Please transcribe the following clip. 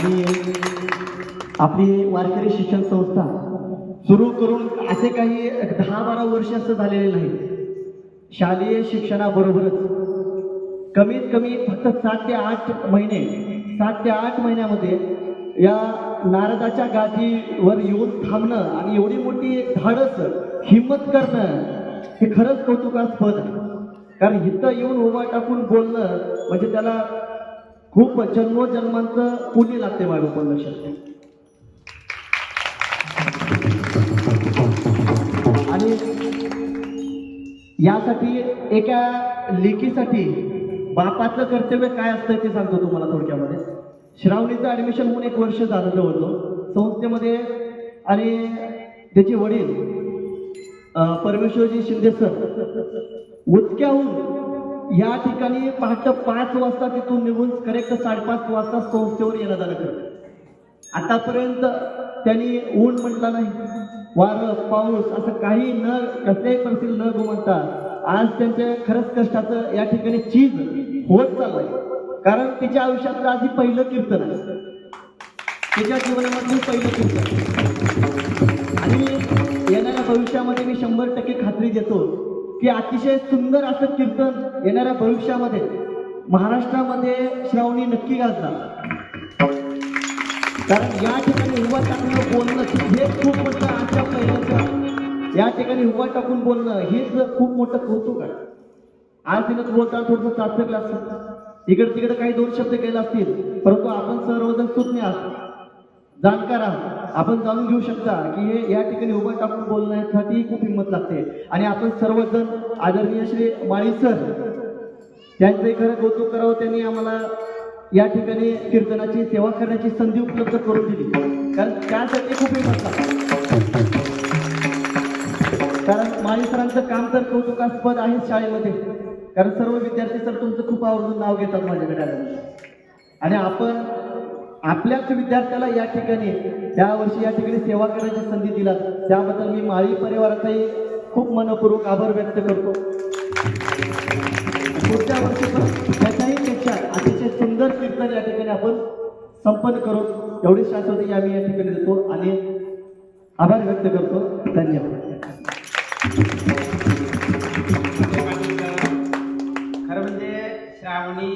आणि आपली वारकरी शिक्षण संस्था सुरू करून असे काही 10-12 वर्ष असं झालेले नाही. शालेय शिक्षणाबरोबरच कमीत कमी फक्त 7 ते 8 महिन्यामध्ये या नारदाच्या गाठीवर येऊन थांबणं आणि एवढी मोठी धाडस हिम्मत करणं हे खरंच कौतुकास्पद आहे. कारण इथं येऊन उभा टाकून बोलणं म्हणजे त्याला खूप जन्मोजन्मांचं पुण्य लागते बाळू. पण लक्षात ठेवा. आणि यासाठी एका लेकीसाठी बापाचं कर्तव्य काय असतं ते सांगतो तुम्हाला थोडक्यामध्ये. श्रावणीचं ऍडमिशन होऊन 1 वर्ष झालं जवळजवळ संस्थेमध्ये. आणि त्याचे वडील परमेश्वरजी शिंदे सर उचक्याहून या ठिकाणी पहाटे 5 वाजता तिथून निघून करेक्ट 5:30 वाजता संस्थेवर येणं जाणं करतात. आतापर्यंत त्यांनी ऊन म्हटला नाही, वारं पाऊस असं काही न कसल्याही परिस्थिती न गुमावता आज त्यांच्या खरंच कष्टाचं या ठिकाणी चीज होत चाललंय. कारण तिच्या आयुष्यातलं आधी पहिलं कीर्तन आहे, तिच्या जीवनामधलं पहिलं कीर्तन. आणि येणाऱ्या भविष्यामध्ये मी 100% खात्री देतो की अतिशय सुंदर असं कीर्तन येणाऱ्या भविष्यामध्ये महाराष्ट्रामध्ये श्रावणी नक्की गाजणार. कारण या ठिकाणी उभा टाकून बोलणं हे खूप मोठं आजच्या पहिल्याचं या ठिकाणी उभा टाकून बोलणं हेच खूप मोठं कौतुक आहे. आज तिनं बोलताना थोडंसं चाचकलं असतं, इकडे तिकडे काही 2 शब्द केले असतील, परंतु आपण सर्वजण सुज्ञ आहात, जाणकार आहात. आपण जाणून घेऊ शकता की हे या ठिकाणी उभा टाकून बोलण्यासाठी खूप हिंमत लागते. आणि आपण सर्वजण आदरणीय श्री माळी सर त्यांचे खरं कौतुक करावं. त्यांनी आम्हाला या ठिकाणी कीर्तनाची सेवा करण्याची संधी उपलब्ध करून दिली. कारण त्यासाठी खूप हिंमत लागते. कारण माळी सरांचं काम तर कौतुकास्पद आहे शाळेमध्ये. कारण सर्व विद्यार्थी सर तुमचं खूप आवर्जून नाव घेतात माझ्याकडे आल्यानंतर. आणि आपण आपल्याच विद्यार्थ्याला या ठिकाणी यावर्षी या ठिकाणी सेवा करण्याची संधी दिला त्याबद्दल मी माळी परिवाराचाही खूप मनपूर्वक आभार व्यक्त करतो. पुढच्या वर्षी पण त्याच्याही पेक्षा अतिशय सुंदर कीर्तन या ठिकाणी आपण संपन्न करू एवढी शाश्वती आम्ही या ठिकाणी देतो आणि आभार व्यक्त करतो. धन्यवाद. खरं म्हणजे श्रावणी